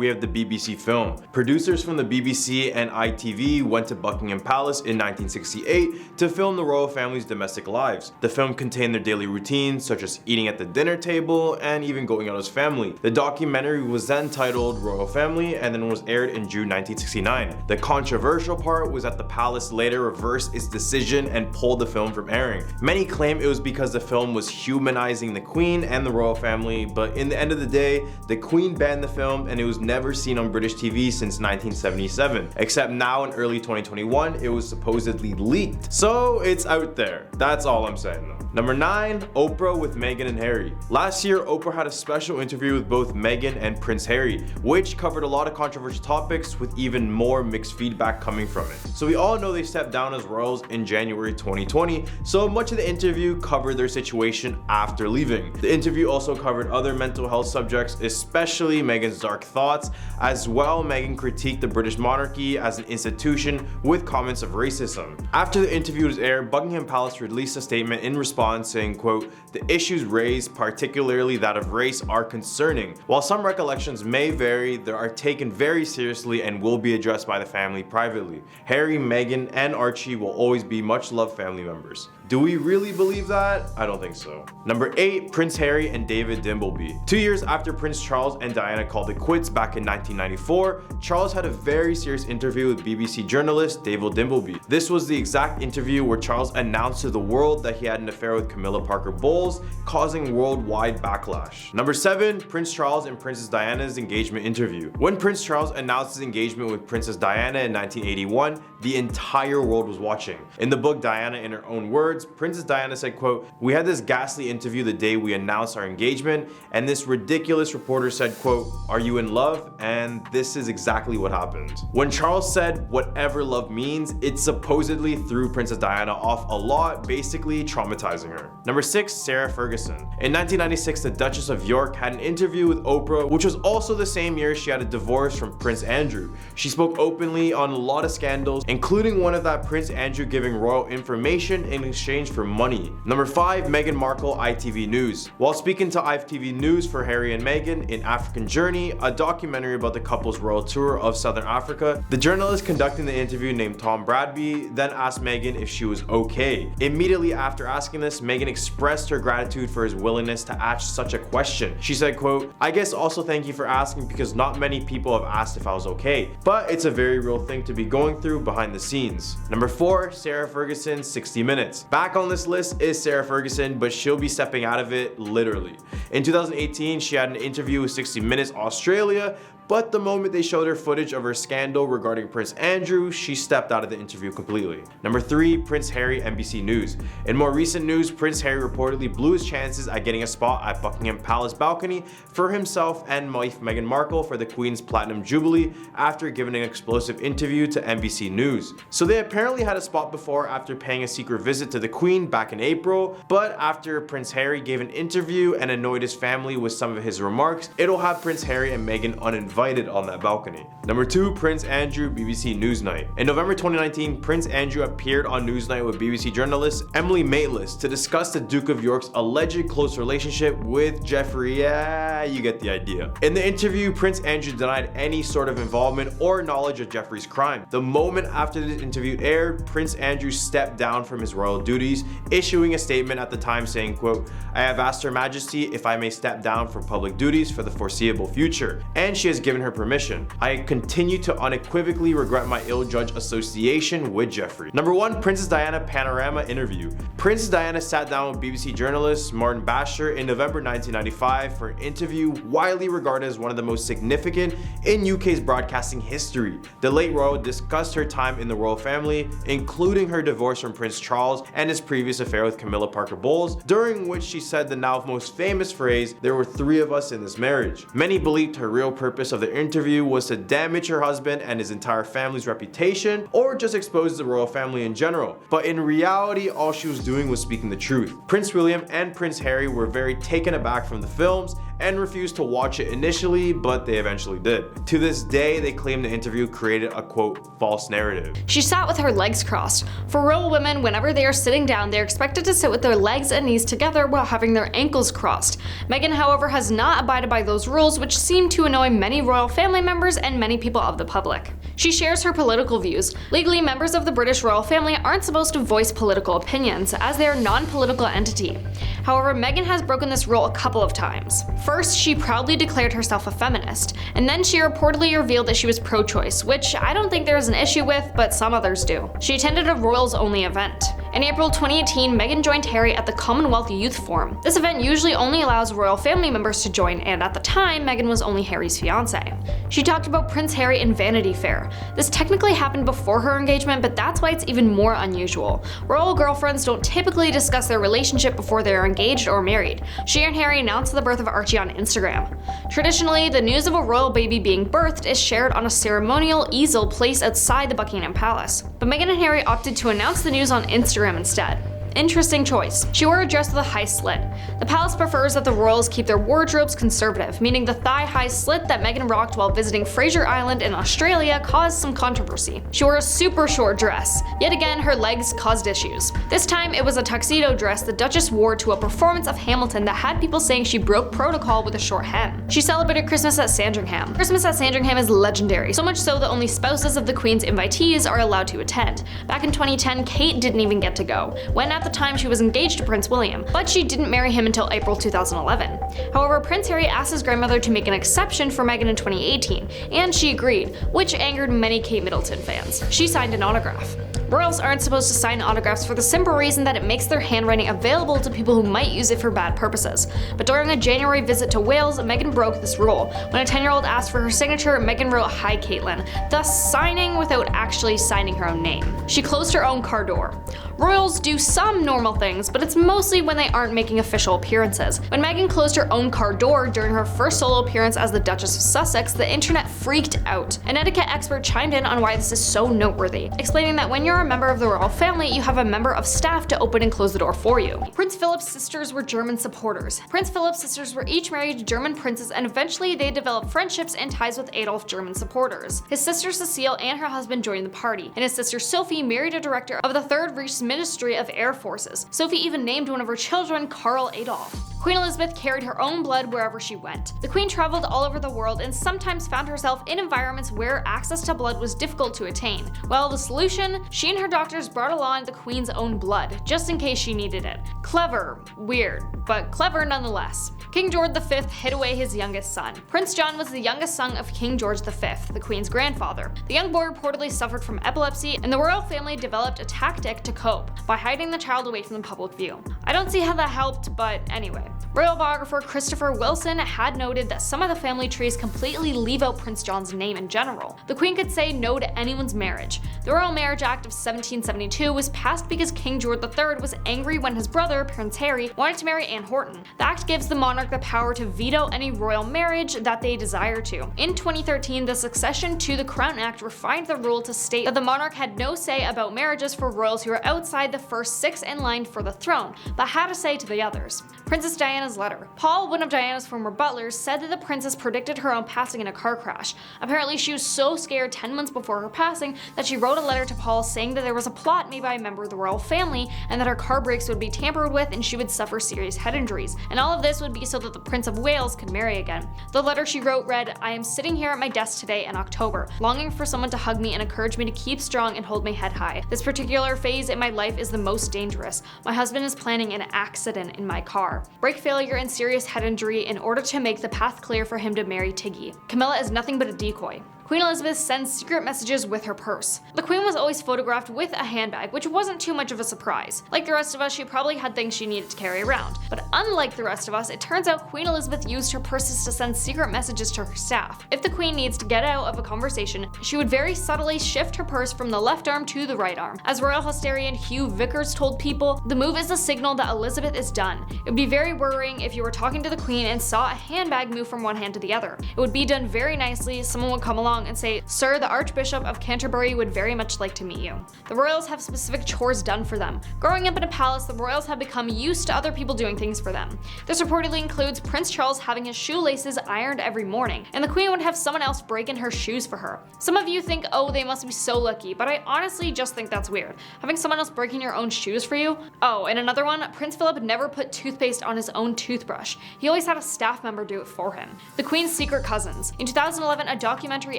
we have the BBC film. Producers from the BBC and ITV went to Buckingham Palace in 1968 to film the royal family's domestic lives. The film contained their daily routines, such as eating at the dinner table and even going out as family. The documentary was then titled Royal Family and then was aired in June 1969. The controversial part was that the palace later reversed its decision and pulled the film from airing. Many claim it was because the film was humanizing the Queen and the royal family, but in the end of the day, the Queen banned the film and it was never seen on British TV since 1977. Except now in early 2021, it was supposedly leaked. So it's out there. That's all I'm saying though. Number 9, Oprah with Meghan and Harry. Last year, Oprah had a special interview with both Meghan and Prince Harry, which covered a lot of controversial topics with even more mixed feedback coming from it. So we all know they stepped down as royals in January 2020, so much of the interview covered their situation after leaving. The interview also covered other mental health subjects, especially Meghan's dark thoughts. As well, Meghan critiqued the British monarchy as an institution with comments of racism. After the interview was aired, Buckingham Palace released a statement in response saying, quote, "The issues raised, particularly that of race, are concerning. While some recollections may vary, they are taken very seriously and will be addressed by the family privately. Harry, Meghan, and Archie will always be much loved family members." Do we really believe that? I don't think so. Number 8, Prince Harry and David Dimbleby. 2 years after Prince Charles and Diana called it quits back in 1994, Charles had a very serious interview with BBC journalist David Dimbleby. This was the exact interview where Charles announced to the world that he had an affair with Camilla Parker Bowles, causing worldwide backlash. Number 7, Prince Charles and Princess Diana's engagement interview. When Prince Charles announced his engagement with Princess Diana in 1981, the entire world was watching. In the book Diana in Her Own Words, Princess Diana said, quote, "We had this ghastly interview the day we announced our engagement, and this ridiculous reporter said, quote, 'Are you in love?' And this is exactly what happened." When Charles said whatever love means, it supposedly threw Princess Diana off a lot, basically traumatizing her. Number 6, Sarah Ferguson. In 1996, the Duchess of York had an interview with Oprah, which was also the same year she had a divorce from Prince Andrew. She spoke openly on a lot of scandals, including one of that Prince Andrew giving royal information in exchange for money. Number 5, Meghan Markle, ITV News. While speaking to ITV News for Harry and Meghan in African Journey, a documentary about the couple's royal tour of Southern Africa, the journalist conducting the interview named Tom Bradby then asked Meghan if she was okay. Immediately after asking this, Meghan expressed her gratitude for his willingness to ask such a question. She said, quote, "I guess also thank you for asking because not many people have asked if I was okay, but it's a very real thing to be going through behind the scenes." Number 4, Sarah Ferguson, 60 Minutes. Back on this list is Sarah Ferguson, but she'll be stepping out of it literally. In 2018, she had an interview with 60 Minutes Australia, but the moment they showed her footage of her scandal regarding Prince Andrew, she stepped out of the interview completely. Number 3, Prince Harry, NBC News. In more recent news, Prince Harry reportedly blew his chances at getting a spot at Buckingham Palace balcony for himself and wife Meghan Markle for the Queen's Platinum Jubilee after giving an explosive interview to NBC News. So they apparently had a spot before after paying a secret visit to the Queen back in April, but after Prince Harry gave an interview and annoyed his family with some of his remarks, it'll have Prince Harry and Meghan uninvited on that balcony. Number 2, Prince Andrew, BBC Newsnight. In November 2019, Prince Andrew appeared on Newsnight with BBC journalist Emily Maitlis to discuss the Duke of York's alleged close relationship with Jeffrey. Yeah, you get the idea. In the interview, Prince Andrew denied any sort of involvement or knowledge of Jeffrey's crime. The moment after the interview aired, Prince Andrew stepped down from his royal duties, issuing a statement at the time saying, quote, "I have asked Her Majesty if I may step down from public duties for the foreseeable future, and she has given her permission. I continue to unequivocally regret my ill-judged association with Jeffrey." Number 1, Princess Diana Panorama Interview. Princess Diana sat down with BBC journalist Martin Basher in November 1995 for an interview widely regarded as one of the most significant in UK's broadcasting history. The late royal discussed her time in the royal family, including her divorce from Prince Charles and his previous affair with Camilla Parker Bowles, during which she said the now most famous phrase, "There were 3 of us in this marriage." Many believed her real purpose of the interview was to damage her husband and his entire family's reputation, or just expose the royal family in general. But in reality, all she was doing was speaking the truth. Prince William and Prince Harry were very taken aback from the films and refused to watch it initially, but they eventually did. To this day, they claim the interview created a quote, false narrative. She sat with her legs crossed. For royal women, whenever they are sitting down, they are expected to sit with their legs and knees together while having their ankles crossed. Meghan, however, has not abided by those rules, which seem to annoy many royal family members and many people of the public. She shares her political views. Legally, members of the British royal family aren't supposed to voice political opinions, as they are a non-political entity. However, Meghan has broken this rule a couple of times. First, she proudly declared herself a feminist, and then she reportedly revealed that she was pro-choice, which I don't think there is an issue with, but some others do. She attended a royals-only event. In April 2018, Meghan joined Harry at the Commonwealth Youth Forum. This event usually only allows royal family members to join, and at the time, Meghan was only Harry's fiancé. She talked about Prince Harry in Vanity Fair. This technically happened before her engagement, but that's why it's even more unusual. Royal girlfriends don't typically discuss their relationship before they are engaged or married. She and Harry announced the birth of Archie on Instagram. Traditionally, the news of a royal baby being birthed is shared on a ceremonial easel placed outside the Buckingham Palace. But Meghan and Harry opted to announce the news on Instagram instead. Interesting choice. She wore a dress with a high slit. The palace prefers that the royals keep their wardrobes conservative, meaning the thigh-high slit that Meghan rocked while visiting Fraser Island in Australia caused some controversy. She wore a super short dress. Yet again, her legs caused issues. This time, it was a tuxedo dress the Duchess wore to a performance of Hamilton that had people saying she broke protocol with a short hem. She celebrated Christmas at Sandringham. Christmas at Sandringham is legendary, so much so that only spouses of the Queen's invitees are allowed to attend. Back in 2010, Kate didn't even get to go, when at the time she was engaged to Prince William, but she didn't marry him until April 2011. However, Prince Harry asked his grandmother to make an exception for Meghan in 2018, and she agreed, which angered many Kate Middleton fans. She signed an autograph. Royals aren't supposed to sign autographs for the simple reason that it makes their handwriting available to people who might use it for bad purposes. But during a January visit to Wales, Meghan broke this rule. When a 10-year-old asked for her signature, Meghan wrote, "Hi Caitlin," thus signing without actually signing her own name. She closed her own car door. Royals do some normal things, but it's mostly when they aren't making official appearances. When Meghan closed her own car door during her first solo appearance as the Duchess of Sussex, the internet freaked out. An etiquette expert chimed in on why this is so noteworthy, explaining that when you're a member of the royal family, you have a member of staff to open and close the door for you. Prince Philip's sisters were German supporters. Prince Philip's sisters were each married to German princes, and eventually they developed friendships and ties with Adolf German supporters. His sister Cecile and her husband joined the party, and his sister Sophie married a director of the Third Reich's Ministry of Air Forces. Sophie even named one of her children Karl Adolf. Queen Elizabeth carried her own blood wherever she went. The Queen traveled all over the world and sometimes found herself in environments where access to blood was difficult to attain. Well, the solution? She and her doctors brought along the Queen's own blood, just in case she needed it. Clever. Weird, but clever nonetheless. King George V hid away his youngest son. Prince John was the youngest son of King George V, the Queen's grandfather. The young boy reportedly suffered from epilepsy, and the royal family developed a tactic to cope by hiding the child away from the public view. I don't see how that helped, but anyway. Royal biographer Christopher Wilson had noted that some of the family trees completely leave out Prince John's name in general. The Queen could say no to anyone's marriage. The Royal Marriage Act of 1772 was passed because King George III was angry when his brother, Prince Harry, wanted to marry Anne Horton. The act gives the monarch the power to veto any royal marriage that they desire to. In 2013, the Succession to the Crown Act refined the rule to state that the monarch had no say about marriages for royals who were outside the first 6 in line for the throne, but had a say to the others. Princess Diana's letter. Paul, one of Diana's former butlers, said that the princess predicted her own passing in a car crash. Apparently, she was so scared 10 months before her passing that she wrote a letter to Paul saying that there was a plot made by a member of the royal family and that her car brakes would be tampered with and she would suffer serious head injuries. And all of this would be so that the Prince of Wales could marry again. The letter she wrote read, "I am sitting here at my desk today in October, longing for someone to hug me and encourage me to keep strong and hold my head high. This particular phase in my life is the most dangerous. My husband is planning an accident in my car. Brake failure and serious head injury in order to make the path clear for him to marry Tiggy. Camilla is nothing but a decoy." Queen Elizabeth sends secret messages with her purse. The Queen was always photographed with a handbag, which wasn't too much of a surprise. Like the rest of us, she probably had things she needed to carry around. But unlike the rest of us, it turns out Queen Elizabeth used her purses to send secret messages to her staff. If the Queen needs to get out of a conversation, she would very subtly shift her purse from the left arm to the right arm. As royal historian Hugh Vickers told People, the move is a signal that Elizabeth is done. It would be very worrying if you were talking to the Queen and saw a handbag move from one hand to the other. It would be done very nicely, someone would come along along and say, "Sir, the Archbishop of Canterbury would very much like to meet you." The royals have specific chores done for them. Growing up in a palace, the royals have become used to other people doing things for them. This reportedly includes Prince Charles having his shoelaces ironed every morning, and the Queen would have someone else break in her shoes for her. Some of you think, oh, they must be so lucky, but I honestly just think that's weird. Having someone else breaking your own shoes for you? Oh, and another one, Prince Philip never put toothpaste on his own toothbrush. He always had a staff member do it for him. The Queen's secret cousins. In 2011, a documentary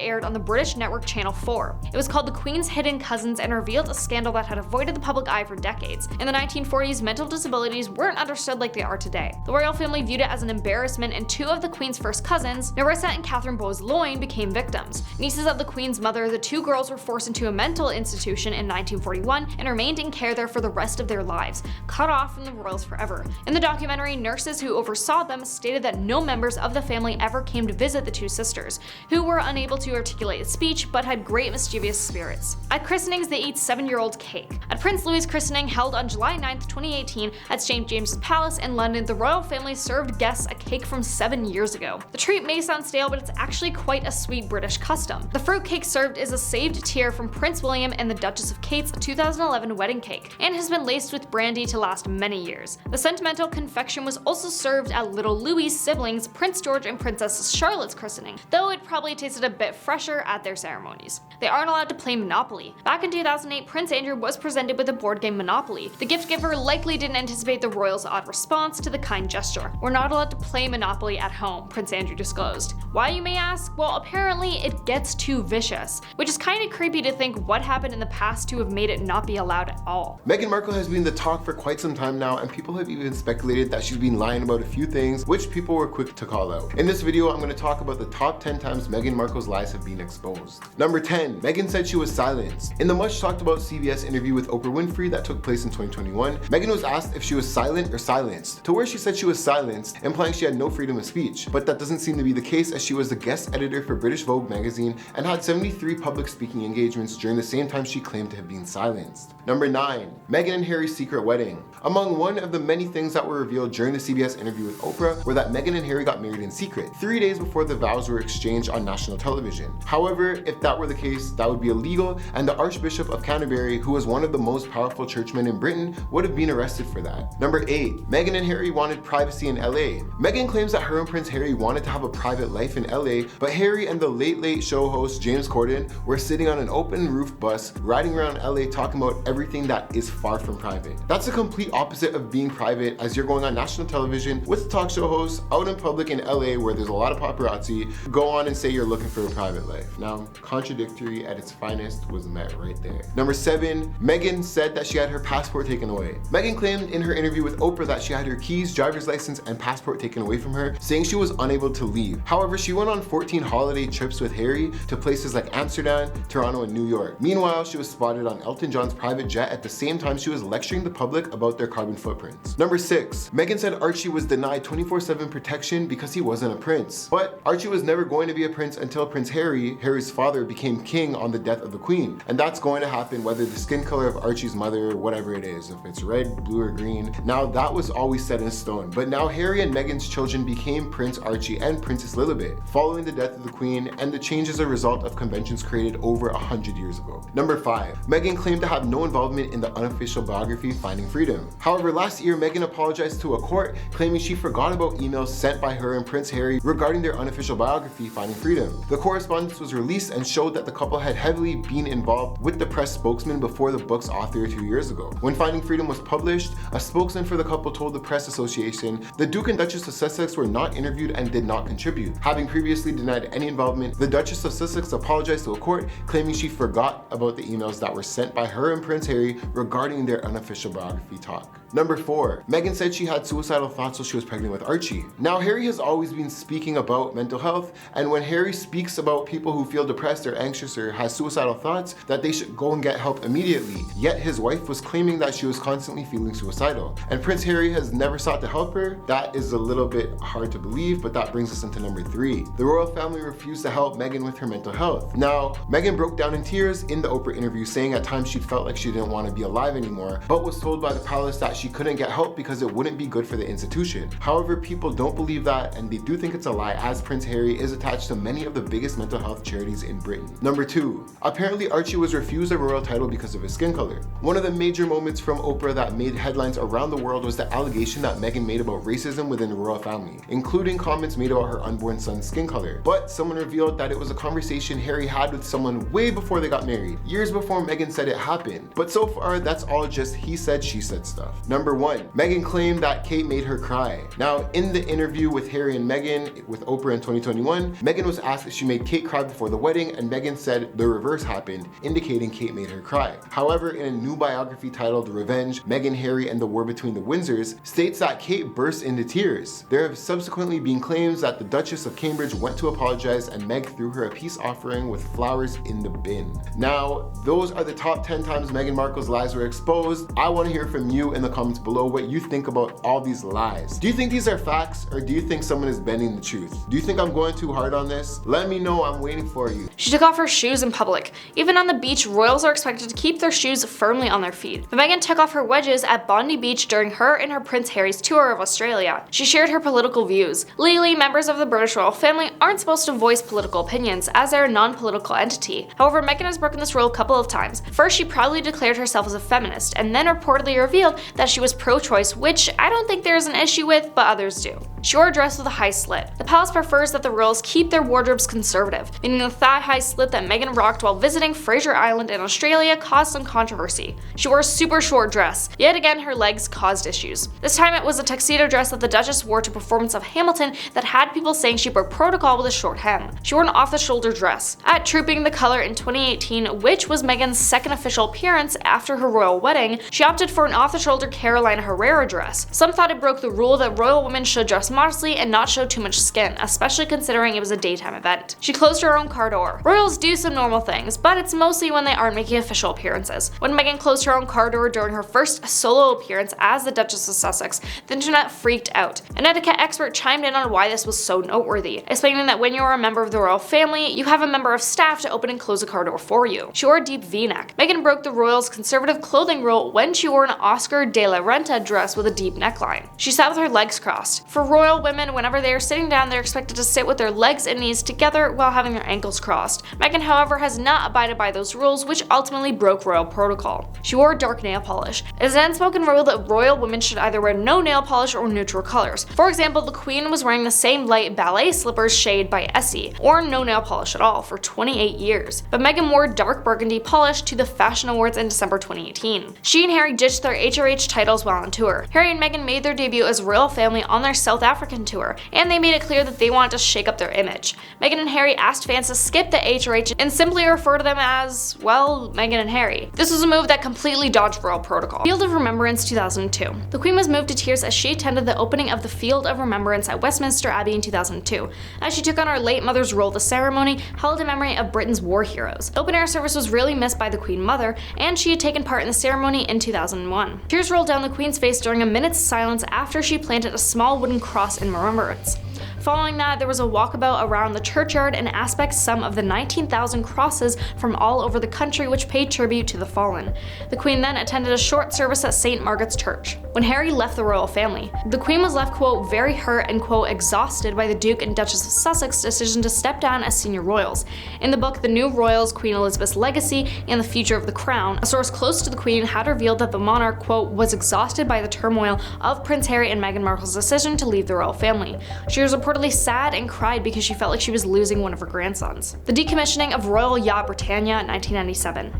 aired on the British network Channel 4. It was called The Queen's Hidden Cousins and revealed a scandal that had avoided the public eye for decades. In the 1940s, mental disabilities weren't understood like they are today. The royal family viewed it as an embarrassment, and two of the Queen's first cousins, Nerissa and Catherine Bowes-Loyne, became victims. Nieces of the Queen's mother, the two girls were forced into a mental institution in 1941 and remained in care there for the rest of their lives, cut off from the royals forever. In the documentary, nurses who oversaw them stated that no members of the family ever came to visit the two sisters, who were unable to articulate speech but had great mischievous spirits. At christenings, they eat 7-year-old cake. At Prince Louis's christening, held on July 9, 2018 at St. James's Palace in London, the royal family served guests a cake from 7 years ago. The treat may sound stale, but it's actually quite a sweet British custom. The fruit cake served is a saved tear from Prince William and the Duchess of Kate's 2011 wedding cake, and has been laced with brandy to last many years. The sentimental confection was also served at little Louis's siblings, Prince George and Princess Charlotte's christening, though it probably tasted a bit fresher at their ceremonies. They aren't allowed to play Monopoly. Back in 2008, Prince Andrew was presented with a board game Monopoly. The gift giver likely didn't anticipate the royals' odd response to the kind gesture. "We're not allowed to play Monopoly at home," Prince Andrew disclosed. Why, you may ask? Well, apparently it gets too vicious, which is kind of creepy to think what happened in the past to have made it not be allowed at all. Meghan Markle has been the talk for quite some time now, and people have even speculated that she's been lying about a few things, which people were quick to call out. In this video, I'm going to talk about the top 10 times Meghan Markle's lies have been exposed. Number 10, Meghan said she was silenced. In the much talked about CBS interview with Oprah Winfrey that took place in 2021, Meghan was asked if she was silent or silenced, to where she said she was silenced, implying she had no freedom of speech. But that doesn't seem to be the case, as she was the guest editor for British Vogue magazine and had 73 public speaking engagements during the same time she claimed to have been silenced. Number 9, Meghan and Harry's secret wedding. Among one of the many things that were revealed during the CBS interview with Oprah were that Meghan and Harry got married in secret, 3 days before the vows were exchanged on national television. However, if that were the case, that would be illegal, and the Archbishop of Canterbury, who was one of the most powerful churchmen in Britain, would have been arrested for that. Number 8, Meghan and Harry wanted privacy in LA. Meghan claims that her and Prince Harry wanted to have a private life in LA, but Harry and the Late Late Show host James Corden were sitting on an open roof bus riding around LA talking about everything that is far from private. That's the complete opposite of being private, as you're going on national television with the talk show hosts out in public in LA where there's a lot of paparazzi, go on and say you're looking for a private life. Now, contradictory at its finest was met right there. Number 7, Meghan said that she had her passport taken away. Meghan claimed in her interview with Oprah that she had her keys, driver's license, and passport taken away from her, saying she was unable to leave. However, she went on 14 holiday trips with Harry to places like Amsterdam, Toronto, and New York. Meanwhile, she was spotted on Elton John's private jet at the same time she was lecturing the public about their carbon footprints. Number 6, Meghan said Archie was denied 24/7 protection because he wasn't a prince. But Archie was never going to be a prince until Prince Harry, Harry's father, became king on the death of the Queen. And that's going to happen whether the skin color of Archie's mother, whatever it is, if it's red, blue, or green. Now that was always set in stone. But now Harry and Meghan's children became Prince Archie and Princess Lilibet, following the death of the Queen, and the change is a result of conventions created over 100 years ago. Number 5, Meghan claimed to have no involvement in the unofficial biography Finding Freedom. However, last year Meghan apologized to a court, claiming she forgot about emails sent by her and Prince Harry regarding their unofficial biography Finding Freedom. The correspondence was released and showed that the couple had heavily been involved with the press spokesman before the book's author 2 years ago. When Finding Freedom was published, a spokesman for the couple told the Press Association the Duke and Duchess of Sussex were not interviewed and did not contribute. Having previously denied any involvement, the Duchess of Sussex apologized to a court, claiming she forgot about the emails that were sent by her and Prince Harry regarding their unofficial biography talk. Number 4, Meghan said she had suicidal thoughts while she was pregnant with Archie. Now, Harry has always been speaking about mental health, and when Harry speaks about people who feel depressed or anxious or has suicidal thoughts, that they should go and get help immediately. Yet his wife was claiming that she was constantly feeling suicidal, and Prince Harry has never sought to help her. That is a little bit hard to believe, but that brings us into number 3. The royal family refused to help Meghan with her mental health. Now, Meghan broke down in tears in the Oprah interview, saying at times she felt like she didn't want to be alive anymore, but was told by the palace that she couldn't get help because it wouldn't be good for the institution. However, people don't believe that, and they do think it's a lie, as Prince Harry is attached to many of the biggest mental mental health charities in Britain. Number 2. Apparently Archie was refused a royal title because of his skin color. One of the major moments from Oprah that made headlines around the world was the allegation that Meghan made about racism within the royal family, including comments made about her unborn son's skin color. But someone revealed that it was a conversation Harry had with someone way before they got married, years before Meghan said it happened. But so far, that's all just he said, she said stuff. Number 1. Meghan claimed that Kate made her cry. Now, in the interview with Harry and Meghan with Oprah in 2021, Meghan was asked if she made Kate cry before the wedding, and Meghan said the reverse happened, indicating Kate made her cry. However, in a new biography titled Revenge, Meghan, Harry, and the War Between the Windsors states that Kate burst into tears. There have subsequently been claims that the Duchess of Cambridge went to apologize and Meg threw her a peace offering with flowers in the bin. Now, those are the top 10 times Meghan Markle's lies were exposed. I want to hear from you in the comments below what you think about all these lies. Do you think these are facts, or do you think someone is bending the truth? Do you think I'm going too hard on this? Let me know, I'm waiting for you. She took off her shoes in public. Even on the beach, royals are expected to keep their shoes firmly on their feet. But Meghan took off her wedges at Bondi Beach during her and her Prince Harry's tour of Australia. She shared her political views. Legally, members of the British royal family aren't supposed to voice political opinions, as they're a non-political entity. However, Meghan has broken this rule a couple of times. First, she proudly declared herself as a feminist, and then reportedly revealed that she was pro-choice, which I don't think there's an issue with, but others do. She wore a dress with a high slit. The palace prefers that the royals keep their wardrobes conservative, meaning the thigh-high slit that Meghan rocked while visiting Fraser Island in Australia caused some controversy. She wore a super short dress. Yet again, her legs caused issues. This time it was a tuxedo dress that the Duchess wore to a performance of Hamilton that had people saying she broke protocol with a short hem. She wore an off-the-shoulder dress. At Trooping the Colour in 2018, which was Meghan's second official appearance after her royal wedding, she opted for an off-the-shoulder Carolina Herrera dress. Some thought it broke the rule that royal women should dress modestly and not show too much skin, especially considering it was a daytime event. She closed her own car door. Royals do some normal things, but it's mostly when they aren't making official appearances. When Meghan closed her own car door during her first solo appearance as the Duchess of Sussex, the internet freaked out. An etiquette expert chimed in on why this was so noteworthy, explaining that when you are a member of the royal family, you have a member of staff to open and close a car door for you. She wore a deep V-neck. Meghan broke the royals' conservative clothing rule when she wore an Oscar de la Renta dress with a deep neckline. She sat with her legs crossed. For royal women, whenever they are sitting down, they're expected to sit with their legs and knees together while having their ankles crossed. Meghan, however, has not abided by those rules, which ultimately broke royal protocol. She wore dark nail polish. It is an unspoken rule that royal women should either wear no nail polish or neutral colors. For example, the Queen was wearing the same light ballet slippers shade by Essie, or no nail polish at all, for 28 years. But Meghan wore dark burgundy polish to the Fashion Awards in December 2018. She and Harry ditched their HRH titles while on tour. Harry and Meghan made their debut as royal family on their South African tour, and they made it clear that they wanted to shake up their image. Meghan and Harry asked fans to skip the HRH and simply refer to them as, well, Meghan and Harry. This was a move that completely dodged royal protocol. Field of Remembrance 2002. The Queen was moved to tears as she attended the opening of the Field of Remembrance at Westminster Abbey in 2002, as she took on her late mother's role. The ceremony held in memory of Britain's war heroes. The open-air service was really missed by the Queen Mother, and she had taken part in the ceremony in 2001. Tears rolled down the Queen's face during a minute's silence after she planted a small wooden cross in remembrance. Following that, there was a walkabout around the churchyard and aspects some of the 19,000 crosses from all over the country which paid tribute to the fallen. The Queen then attended a short service at St. Margaret's Church. When Harry left the royal family, the Queen was left, quote, very hurt and, quote, exhausted by the Duke and Duchess of Sussex's decision to step down as senior royals. In the book The New Royals, Queen Elizabeth's Legacy and the Future of the Crown, a source close to the Queen had revealed that the monarch, quote, was exhausted by the turmoil of Prince Harry and Meghan Markle's decision to leave the royal family. She was reportedly sad and cried because she felt like she was losing one of her grandsons. The decommissioning of Royal Yacht Britannia in 1997.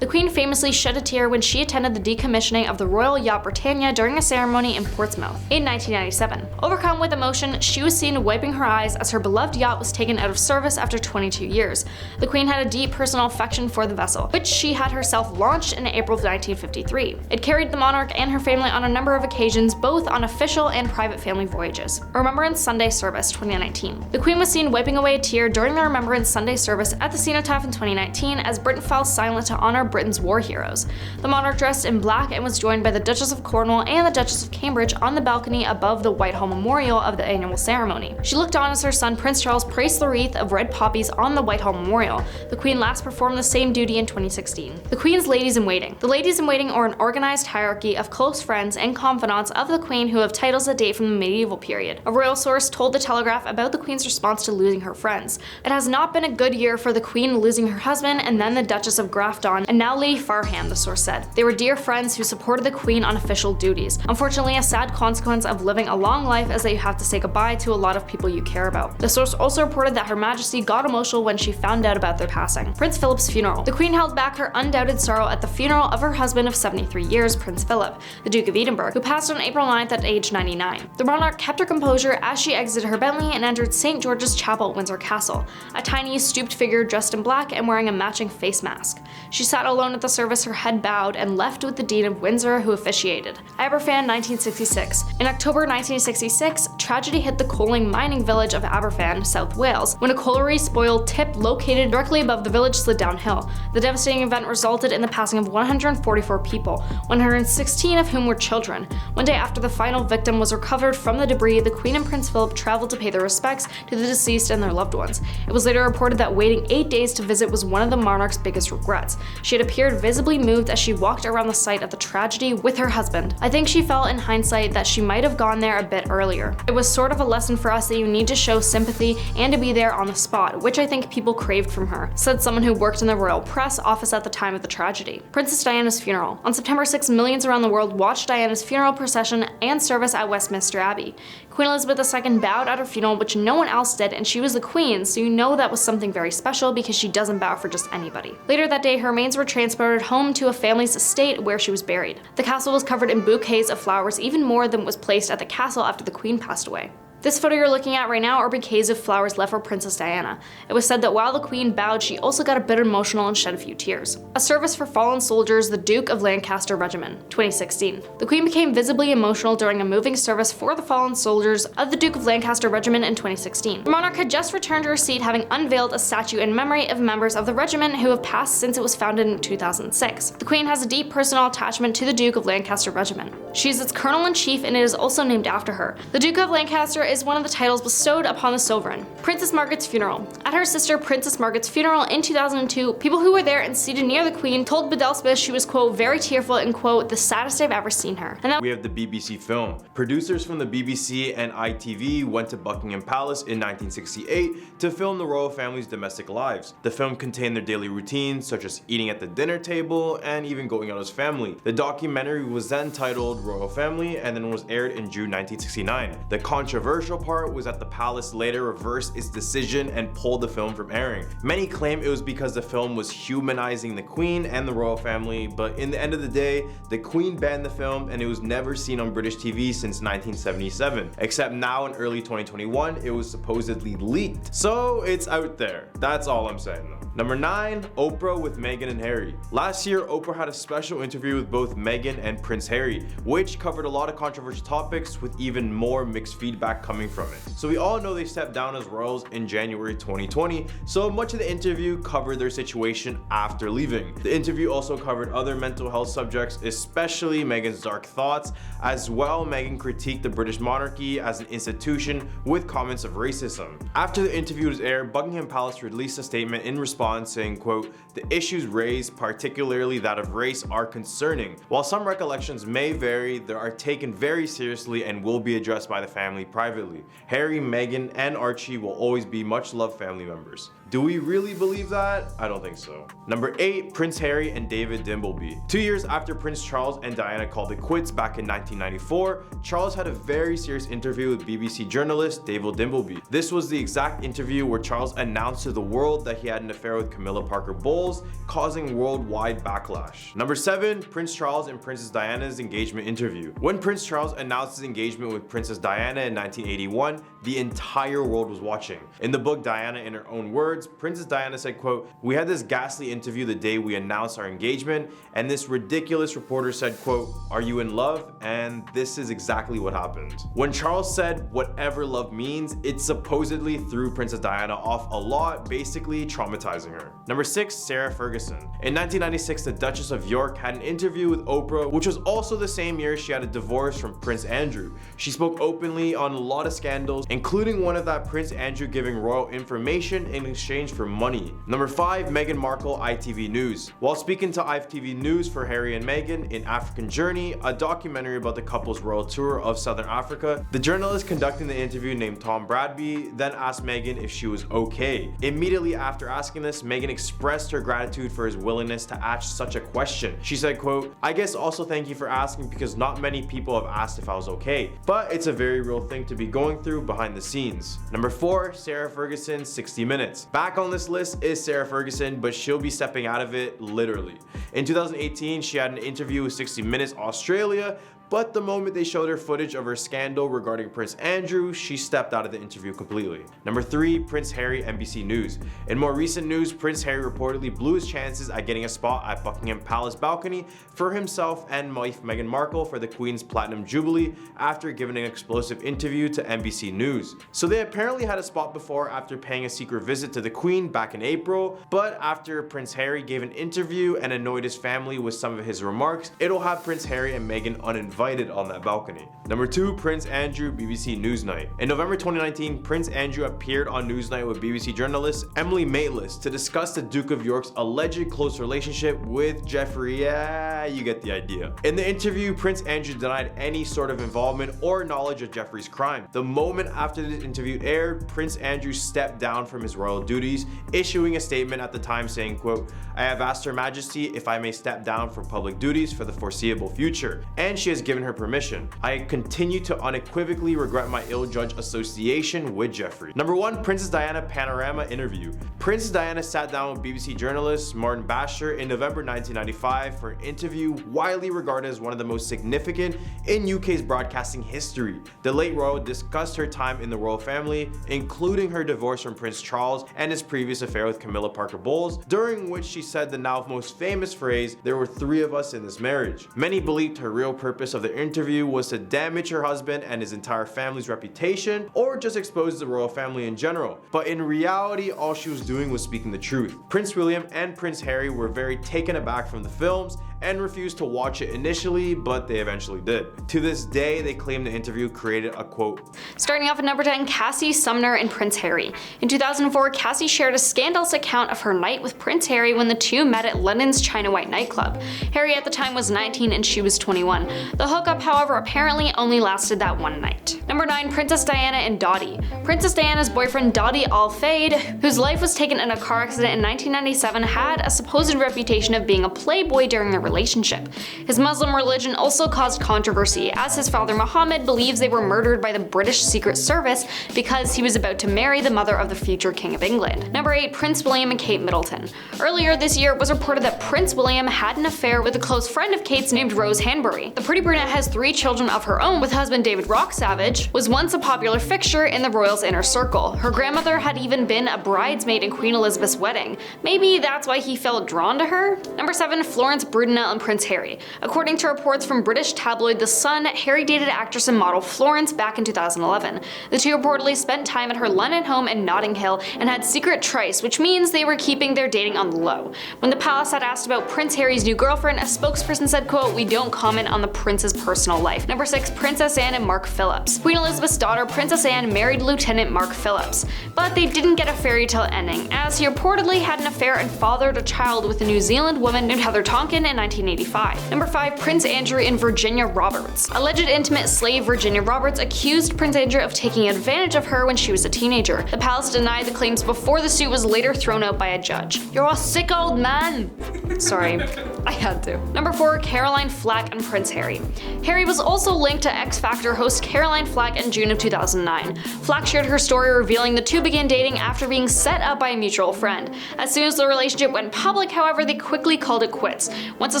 The Queen famously shed a tear when she attended the decommissioning of the Royal Yacht Britannia during a ceremony in Portsmouth in 1997. Overcome with emotion, she was seen wiping her eyes as her beloved yacht was taken out of service after 22 years. The Queen had a deep personal affection for the vessel, which she had herself launched in April of 1953. It carried the monarch and her family on a number of occasions, both on official and private family voyages. Remembrance Sunday Service 2019. The Queen was seen wiping away a tear during the Remembrance Sunday service at the Cenotaph in 2019 as Britain fell silent to honor Britain's war heroes. The monarch dressed in black and was joined by the Duchess of Cornwall and the Duchess of Cambridge on the balcony above the Whitehall Memorial of the annual ceremony. She looked on as her son Prince Charles placed the wreath of red poppies on the Whitehall Memorial. The Queen last performed the same duty in 2016. The Queen's Ladies-in-Waiting. The Ladies-in-Waiting are an organized hierarchy of close friends and confidants of the Queen who have titles that date from the medieval period. A royal source told the Telegraph about the Queen's response to losing her friends. It has not been a good year for the Queen, losing her husband and then the Duchess of Grafton, and now Lady Farham, the source said. They were dear friends who supported the Queen on official duties. Unfortunately, a sad consequence of living a long life is that you have to say goodbye to a lot of people you care about. The source also reported that Her Majesty got emotional when she found out about their passing. Prince Philip's funeral. The Queen held back her undoubted sorrow at the funeral of her husband of 73 years, Prince Philip, the Duke of Edinburgh, who passed on April 9th at age 99. The monarch kept her composure as she exited her Bentley and entered St. George's Chapel at Windsor Castle, a tiny, stooped figure dressed in black and wearing a matching face mask. She sat alone at the service, her head bowed, and left with the Dean of Windsor, who officiated. Aberfan, 1966. In October 1966, tragedy hit the coaling mining village of Aberfan, South Wales, when a colliery spoil tip located directly above the village slid downhill. The devastating event resulted in the passing of 144 people, 116 of whom were children. One day after the final victim was recovered from the debris, the Queen and Prince Philip traveled to pay their respects to the deceased and their loved ones. It was later reported that waiting 8 days to visit was one of the monarch's biggest regrets. She had appeared visibly moved as she walked around the site of the tragedy with her husband. I think she felt in hindsight that she might have gone there a bit earlier. It was sort of a lesson for us that you need to show sympathy and to be there on the spot, which I think people craved from her, said someone who worked in the royal press office at the time of the tragedy. Princess Diana's funeral. On September 6, millions around the world watched Diana's funeral procession and service at Westminster Abbey. Queen Elizabeth II bowed at her funeral, which no one else did, and she was the Queen, so you know that was something very special because she doesn't bow for just anybody. Later that day, her remains were transported home to a family's estate where she was buried. The castle was covered in bouquets of flowers, even more than was placed at the castle after the Queen passed away. This photo you're looking at right now are bouquets of flowers left for Princess Diana. It was said that while the Queen bowed, she also got a bit emotional and shed a few tears. A service for fallen soldiers, the Duke of Lancaster Regiment, 2016. The Queen became visibly emotional during a moving service for the fallen soldiers of the Duke of Lancaster Regiment in 2016. The monarch had just returned to her seat, having unveiled a statue in memory of members of the regiment who have passed since it was founded in 2006. The Queen has a deep personal attachment to the Duke of Lancaster Regiment. She is its colonel-in-chief and it is also named after her. The Duke of Lancaster is one of the titles bestowed upon the sovereign. Princess Margaret's funeral. At her sister Princess Margaret's funeral in 2002, people who were there and seated near the Queen told Bedell Smith she was, quote, very tearful and, quote, the saddest I've ever seen her. And that we have the BBC film. Producers from the BBC and ITV went to Buckingham Palace in 1968 to film the royal family's domestic lives. The film contained their daily routines, such as eating at the dinner table and even going out as family. The documentary was then titled Royal Family and then was aired in June 1969. The controversial part was that the palace later reversed its decision and pulled the film from airing. Many claim it was because the film was humanizing the Queen and the royal family, but in the end of the day, the Queen banned the film and it was never seen on British TV since 1977, except now in early 2021 it was supposedly leaked. So it's out there. That's all I'm saying though. Number 9, Oprah with Meghan and Harry. Last year, Oprah had a special interview with both Meghan and Prince Harry, which covered a lot of controversial topics with even more mixed feedback coming from it. So we all know they stepped down as royals in January 2020, so much of the interview covered their situation after leaving. The interview also covered other mental health subjects, especially Meghan's dark thoughts. As well, Meghan critiqued the British monarchy as an institution with comments of racism. After the interview was aired, Buckingham Palace released a statement in response saying, quote, the issues raised, particularly that of race, are concerning. While some recollections may vary, they are taken very seriously and will be addressed by the family privately. Harry, Meghan, and Archie will always be much loved family members. Do we really believe that? I don't think so. Number 8, Prince Harry and David Dimbleby. 2 years after Prince Charles and Diana called it quits back in 1994, Charles had a very serious interview with BBC journalist David Dimbleby. This was the exact interview where Charles announced to the world that he had an affair with Camilla Parker Bowles, causing worldwide backlash. Number 7, Prince Charles and Princess Diana's engagement interview. When Prince Charles announced his engagement with Princess Diana in 1981, the entire world was watching. In the book Diana in Her Own Words, Princess Diana said, quote, we had this ghastly interview the day we announced our engagement, and this ridiculous reporter said, quote, are you in love? And this is exactly what happened. When Charles said whatever love means, it supposedly threw Princess Diana off a lot, basically traumatizing her. Number 6, Sarah Ferguson. In 1996, the Duchess of York had an interview with Oprah, which was also the same year she had a divorce from Prince Andrew. She spoke openly on a lot of scandals, including one of that Prince Andrew giving royal information in exchange exchange for money. Number 5, Meghan Markle ITV News. While speaking to ITV News for Harry and Meghan in African Journey, a documentary about the couple's royal tour of Southern Africa, the journalist conducting the interview named Tom Bradby then asked Meghan if she was okay. Immediately after asking this, Meghan expressed her gratitude for his willingness to ask such a question. She said, quote, "I guess also thank you for asking because not many people have asked if I was okay, but it's a very real thing to be going through behind the scenes." Number 4, Sarah Ferguson 60 Minutes. Back on this list is Sarah Ferguson, but she'll be stepping out of it literally. In 2018, she had an interview with 60 Minutes Australia, but the moment they showed her footage of her scandal regarding Prince Andrew, she stepped out of the interview completely. Number 3, Prince Harry NBC News. In more recent news, Prince Harry reportedly blew his chances at getting a spot at Buckingham Palace balcony for himself and wife Meghan Markle for the Queen's Platinum Jubilee after giving an explosive interview to NBC News. So they apparently had a spot before after paying a secret visit to the Queen back in April, but after Prince Harry gave an interview and annoyed his family with some of his remarks, it'll have Prince Harry and Meghan uninvited on that balcony. Number 2, Prince Andrew BBC Newsnight. In November 2019, Prince Andrew appeared on Newsnight with BBC journalist Emily Maitlis to discuss the Duke of York's alleged close relationship with Jeffrey. Yeah, you get the idea. In the interview, Prince Andrew denied any sort of involvement or knowledge of Jeffrey's crime. The moment after the interview aired, Prince Andrew stepped down from his royal duties, issuing a statement at the time saying, quote, "I have asked Her Majesty if I may step down from public duties for the foreseeable future, and she has given her permission. I continue to unequivocally regret my ill-judged association with Jeffrey." Number 1, Princess Diana Panorama Interview. Princess Diana sat down with BBC journalist Martin Basher in November 1995 for an interview widely regarded as one of the most significant in UK's broadcasting history. The late royal discussed her time in the royal family, including her divorce from Prince Charles and his previous affair with Camilla Parker Bowles, during which she said the now most famous phrase, "There were 3 of us in this marriage." Many believed her real purpose of the interview was to damage her husband and his entire family's reputation, or just expose the royal family in general. But in reality, all she was doing was speaking the truth. Prince William and Prince Harry were very taken aback from the films and refused to watch it initially, but they eventually did. To this day, they claim the interview created a quote. Starting off at number 10, Cassie Sumner and Prince Harry. In 2004, Cassie shared a scandalous account of her night with Prince Harry when the two met at London's China White nightclub. Harry at the time was 19 and she was 21. The hookup, however, apparently only lasted that one night. Number 9, Princess Diana and Dottie. Princess Diana's boyfriend Dottie Al-Fayed, whose life was taken in a car accident in 1997, had a supposed reputation of being a playboy during their relationship. His Muslim religion also caused controversy, as his father Muhammad believes they were murdered by the British Secret Service because he was about to marry the mother of the future King of England. Number 8, Prince William and Kate Middleton. Earlier this year, it was reported that Prince William had an affair with a close friend of Kate's named Rose Hanbury. The pretty brunette has 3 children of her own with husband David Rock Savage, was once a popular fixture in the royals' inner circle. Her grandmother had even been a bridesmaid in Queen Elizabeth's wedding. Maybe that's why he felt drawn to her? Number 7, Florence Brudenell and Prince Harry. According to reports from British tabloid The Sun, Harry dated actress and model Florence back in 2011. The two reportedly spent time at her London home in Notting Hill and had secret trysts, which means they were keeping their dating on the low. When the palace had asked about Prince Harry's new girlfriend, a spokesperson said, quote, "We don't comment on the prince's personal life." Number 6, Princess Anne and Mark Phillips. Queen Elizabeth's daughter, Princess Anne, married Lieutenant Mark Phillips, but they didn't get a fairy tale ending, as he reportedly had an affair and fathered a child with a New Zealand woman named Heather Tonkin in 1985. Number 5, Prince Andrew and Virginia Roberts. Alleged intimate slave Virginia Roberts accused Prince Andrew of taking advantage of her when she was a teenager. The palace denied the claims before the suit was later thrown out by a judge. "You're a sick old man." Sorry, I had to. Number 4, Caroline Flack and Prince Harry. Harry was also linked to X Factor host Caroline Flack in June of 2009. Flack shared her story revealing the two began dating after being set up by a mutual friend. As soon as the relationship went public, however, they quickly called it quits. Once the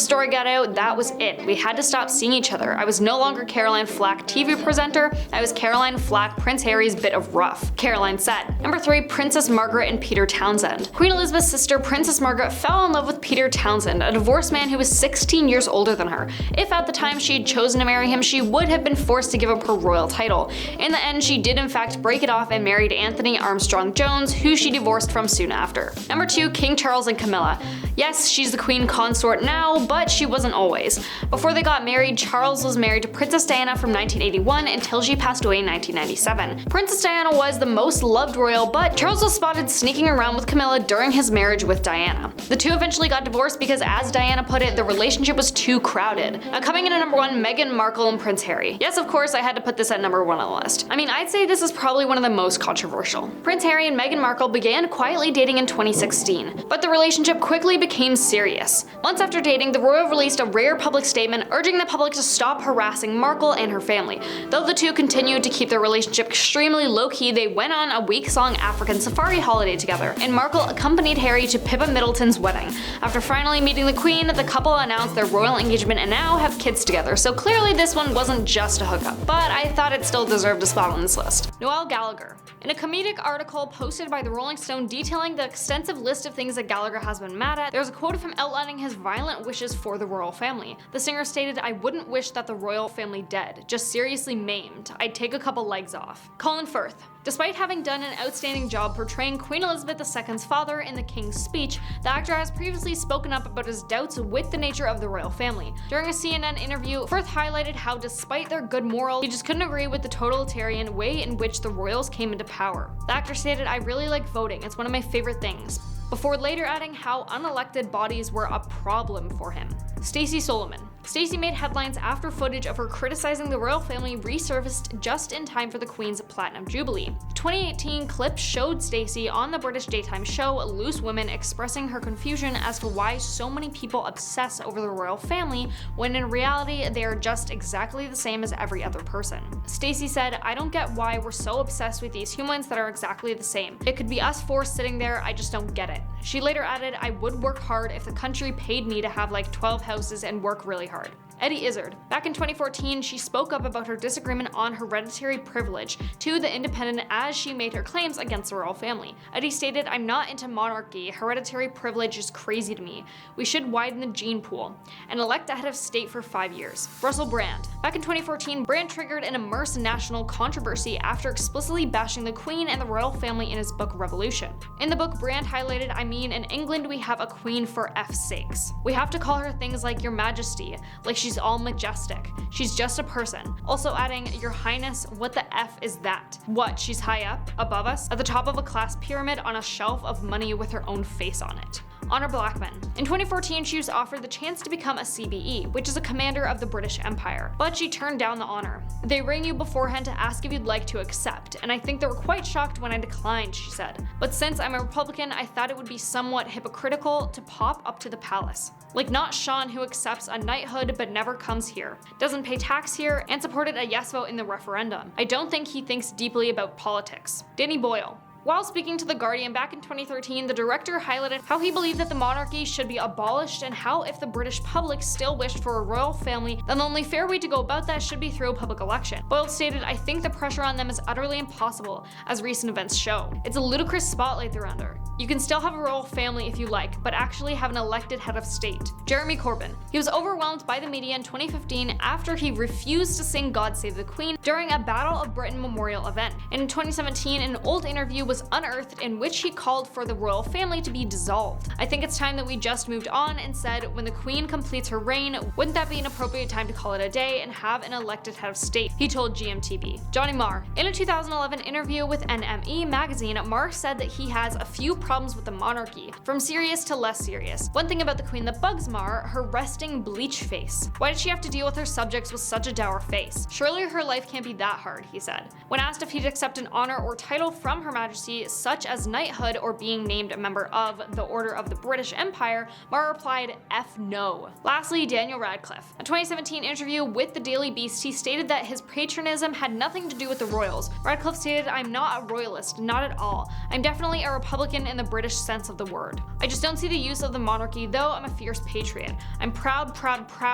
story got out, that was it. We had to stop seeing each other. I was no longer Caroline Flack TV presenter, I was Caroline Flack, Prince Harry's bit of rough, Caroline said. Number 3, Princess Margaret and Peter Townsend. Queen Elizabeth's sister, Princess Margaret, fell in love with Peter Townsend, a divorced man who was 16 years older than her. If at the time she had chosen to marry him, she would have been forced to give up her royal title. In the end, she did in fact break it off and married Anthony Armstrong Jones, who she divorced from soon after. Number 2, King Charles and Camilla. Yes, she's the queen consort now, but she wasn't always. Before they got married, Charles was married to Princess Diana from 1981 until she passed away in 1997. Princess Diana was the most loved royal, but Charles was spotted sneaking around with Camilla during his marriage with Diana. The two eventually got divorced because, as Diana put it, the relationship was too crowded. Now, coming in at number 1, Meghan Markle and Prince Harry. Yes, of course, I had to put this at number 1 on the list. I mean, I'd say this is probably one of the most controversial. Prince Harry and Meghan Markle began quietly dating in 2016, but the relationship quickly became serious. Months after dating, the royal released a rare public statement urging the public to stop harassing Markle and her family. Though the two continued to keep their relationship extremely low-key, they went on a weeks-long African safari holiday together, and Markle accompanied Harry to Pippa Middleton's wedding. After finally meeting the Queen, the couple announced their royal engagement and now have kids together, so clearly this one wasn't just a hookup, but I thought it still deserved a spot on this list. Noel Gallagher. In a comedic article posted by the Rolling Stone detailing the extensive list of things that Gallagher has been mad at, there's a quote of him outlining his violent wishes for the royal family. The singer stated, "I wouldn't wish that the royal family dead, just seriously maimed. I'd take a couple legs off." Colin Firth. Despite having done an outstanding job portraying Queen Elizabeth II's father in the King's Speech, the actor has previously spoken up about his doubts with the nature of the royal family. During a CNN interview, Firth highlighted how despite their good morals, he just couldn't agree with the totalitarian way in which the royals came into power. The actor stated, "I really like voting, it's one of my favorite things," before later adding how unelected bodies were a problem for him. Stacey Solomon. Stacey made headlines after footage of her criticizing the royal family resurfaced just in time for the Queen's Platinum Jubilee. 2018 clips showed Stacey on the British daytime show Loose Women expressing her confusion as to why so many people obsess over the royal family when in reality they are just exactly the same as every other person. Stacey said, "I don't get why we're so obsessed with these humans that are exactly the same. It could be us four sitting there, I just don't get it." She later added, "I would work hard if the country paid me to have like 12 houses and work really hard." Eddie Izzard. Back in 2014, she spoke up about her disagreement on hereditary privilege to The Independent as she made her claims against the royal family. Eddie stated, "I'm not into monarchy. Hereditary privilege is crazy to me. We should widen the gene pool and elect a head of state for 5 years." Russell Brand. Back in 2014, Brand triggered an immense national controversy after explicitly bashing the Queen and the royal family in his book Revolution. In the book, Brand highlighted, "I mean, in England we have a queen for F's sakes. We have to call her things like Your Majesty, like she's all majestic. She's just a person." Also adding, "Your Highness, what the F is that? What, she's high up, above us, at the top of a class pyramid on a shelf of money with her own face on it." Honor Blackman. In 2014, she was offered the chance to become a CBE, which is a commander of the British Empire, but she turned down the honor. "They ring you beforehand to ask if you'd like to accept, and I think they were quite shocked when I declined," she said. "But since I'm a Republican, I thought it would be somewhat hypocritical to pop up to the palace. Like not Sean, who accepts a knighthood but never comes here, doesn't pay tax here, and supported a yes vote in the referendum. I don't think he thinks deeply about politics." Danny Boyle. While speaking to The Guardian back in 2013, the director highlighted how he believed that the monarchy should be abolished and how if the British public still wished for a royal family, then the only fair way to go about that should be through a public election. Boyle stated, "I think the pressure on them is utterly impossible, as recent events show. It's a ludicrous spotlight they're under. You can still have a royal family if you like, but actually have an elected head of state." Jeremy Corbyn. He was overwhelmed by the media in 2015 after he refused to sing God Save the Queen during a Battle of Britain memorial event. And in 2017, an old interview was unearthed in which he called for the royal family to be dissolved. "I think it's time that we just moved on and said, when the Queen completes her reign, wouldn't that be an appropriate time to call it a day and have an elected head of state," he told GMTV. Johnny Marr. In a 2011 interview with NME magazine, Marr said that he has a few problems with the monarchy, from serious to less serious. One thing about the Queen that bugs Marr, her resting bleach face. Why did she have to deal with her subjects with such a dour face? Surely her life can't be that hard, he said. When asked if he'd accept an honor or title from Her Majesty, such as knighthood or being named a member of the Order of the British Empire, Marr replied, "F no." Lastly, Daniel Radcliffe. A 2017 interview with the Daily Beast, he stated that his patriotism had nothing to do with the royals. Radcliffe stated, "I'm not a royalist, not at all. I'm definitely a Republican in the British sense of the word. I just don't see the use of the monarchy, though I'm a fierce patriot. I'm proud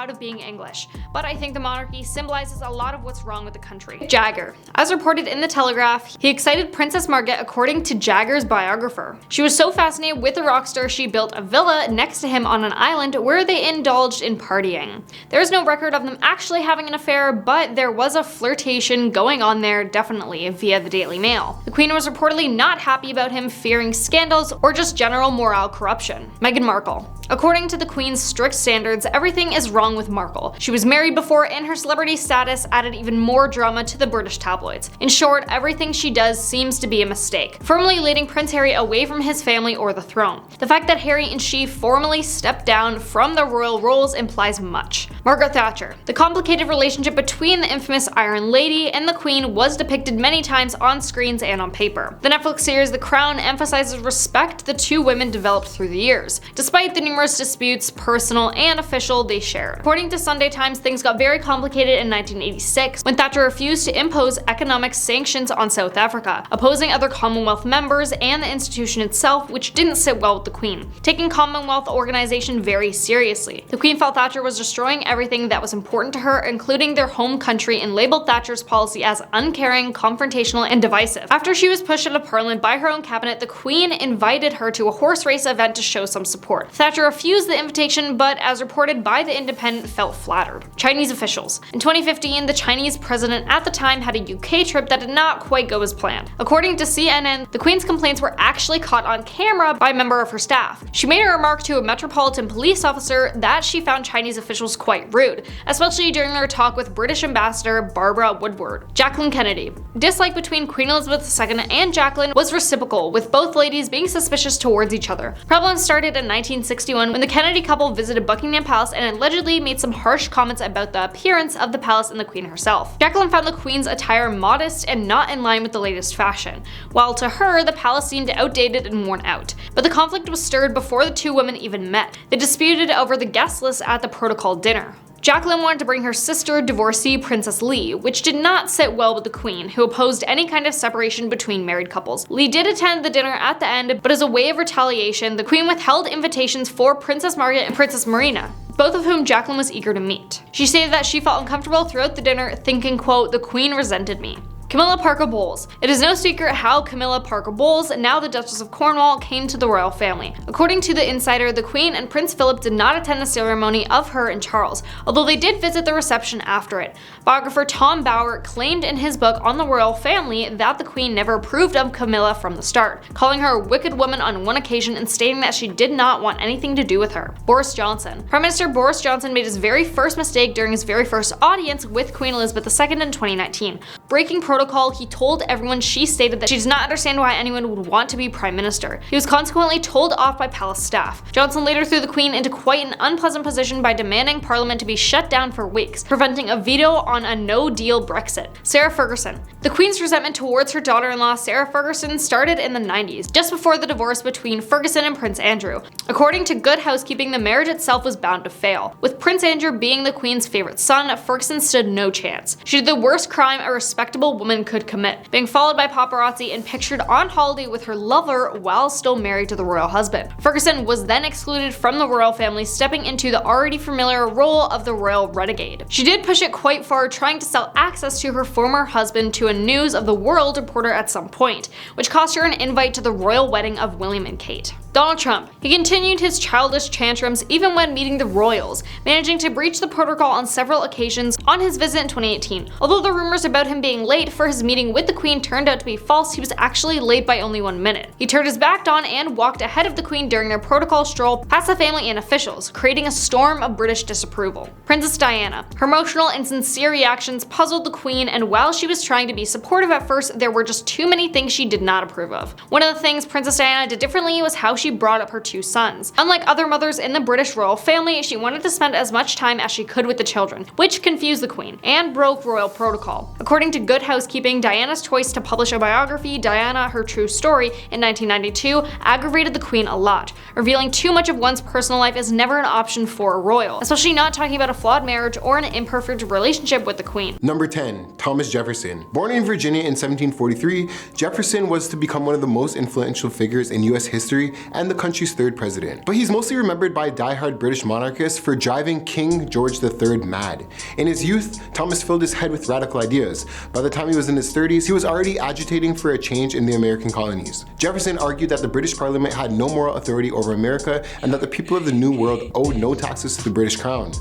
of being English. But I think the monarchy symbolizes a lot of what's wrong with the country." Jagger. As reported in The Telegraph, he excited Princess Margaret according to Jagger's biographer. She was so fascinated with the rock star she built a villa next to him on an island where they indulged in partying. There is no record of them actually having an affair, but there was a flirtation going on there definitely, via the Daily Mail. The Queen was reportedly not happy about him, fearing scandals or just general morale corruption. Meghan Markle. According to the Queen's strict standards, everything is wrong with Markle. She was married before, and her celebrity status added even more drama to the British tabloids. In short, everything she does seems to be a mistake, firmly leading Prince Harry away from his family or the throne. The fact that Harry and she formally stepped down from the royal roles implies much. Margaret Thatcher. The complicated relationship between the infamous Iron Lady and the Queen was depicted many times on screens and on paper. The Netflix series The Crown emphasizes respect the two women developed through the years, despite the numerous disputes, personal and official, they shared. According to Sunday Times, things got very complicated in 1986 when Thatcher refused to impose economic sanctions on South Africa, opposing other Commonwealth members and the institution itself, which didn't sit well with the Queen, taking Commonwealth organization very seriously. The Queen felt Thatcher was destroying everything that was important to her, including their home country, and labeled Thatcher's policy as uncaring, confrontational, and divisive. After she was pushed out of Parliament by her own cabinet, the Queen invited her to a horse race event to show some support. Thatcher refused the invitation, but as reported by The Independent, felt flattered. Chinese officials. In 2015, the Chinese president at the time had a UK trip that did not quite go as planned. According to CNN, the Queen's complaints were actually caught on camera by a member of her staff. She made a remark to a Metropolitan Police officer that she found Chinese officials quite rude, especially during their talk with British Ambassador Barbara Woodward. Jacqueline Kennedy. Dislike between Queen Elizabeth II and Jacqueline was reciprocal, with both ladies being suspicious towards each other. Problems started in 1961 when the Kennedy couple visited Buckingham Palace and allegedly made some harsh comments about the appearance of the palace and the Queen herself. Jacqueline found the Queen's attire modest and not in line with the latest fashion, while to her, the palace seemed outdated and worn out. But the conflict was stirred before the two women even met. They disputed over the guest list at the protocol dinner. Jacqueline wanted to bring her sister, divorcee Princess Li, which did not sit well with the Queen, who opposed any kind of separation between married couples. Li did attend the dinner at the end, but as a way of retaliation, the Queen withheld invitations for Princess Margaret and Princess Marina, both of whom Jacqueline was eager to meet. She stated that she felt uncomfortable throughout the dinner, thinking, quote, "The Queen resented me." Camilla Parker Bowles. It is no secret how Camilla Parker Bowles, now the Duchess of Cornwall, came to the royal family. According to The Insider, the Queen and Prince Philip did not attend the ceremony of her and Charles, although they did visit the reception after it. Biographer Tom Bauer claimed in his book on the royal family that the Queen never approved of Camilla from the start, calling her a wicked woman on one occasion and stating that she did not want anything to do with her. Boris Johnson. Prime Minister Boris Johnson made his very first mistake during his very first audience with Queen Elizabeth II in 2019. Breaking protocol, he told everyone she stated that she does not understand why anyone would want to be Prime Minister. He was consequently told off by palace staff. Johnson later threw the Queen into quite an unpleasant position by demanding Parliament to be shut down for weeks, preventing a veto on a no-deal Brexit. Sarah Ferguson. The Queen's resentment towards her daughter-in-law Sarah Ferguson started in the 90s, just before the divorce between Ferguson and Prince Andrew. According to Good Housekeeping, the marriage itself was bound to fail. With Prince Andrew being the Queen's favorite son, Ferguson stood no chance. She did the worst crime a respectable woman could commit, being followed by paparazzi and pictured on holiday with her lover while still married to the royal husband. Ferguson was then excluded from the royal family, stepping into the already familiar role of the royal renegade. She did push it quite far, trying to sell access to her former husband to a News of the World reporter at some point, which cost her an invite to the royal wedding of William and Kate. Donald Trump. He continued his childish tantrums even when meeting the royals, managing to breach the protocol on several occasions on his visit in 2018. Although the rumors about him being late for his meeting with the Queen turned out to be false, he was actually late by only 1 minute. He turned his back on and walked ahead of the Queen during their protocol stroll past the family and officials, creating a storm of British disapproval. Princess Diana. Her emotional and sincere reactions puzzled the Queen, and while she was trying to be supportive at first, there were just too many things she did not approve of. One of the things Princess Diana did differently was how she brought up her two sons. Unlike other mothers in the British royal family, she wanted to spend as much time as she could with the children, which confused the Queen and broke royal protocol. According to Good Housekeeping, Diana's choice to publish a biography, Diana, Her True Story, in 1992 aggravated the Queen a lot. Revealing too much of one's personal life is never an option for a royal, especially not talking about a flawed marriage or an imperfect relationship with the Queen. Number 10. Thomas Jefferson. Born in Virginia in 1743, Jefferson was to become one of the most influential figures in US history and the country's third president. But he's mostly remembered by die-hard British monarchists for driving King George III mad. In his youth, Thomas filled his head with radical ideas. By the time he was in his 30s, he was already agitating for a change in the American colonies. Jefferson argued that the British Parliament had no moral authority over America and that the people of the New World owed no taxes to the British Crown.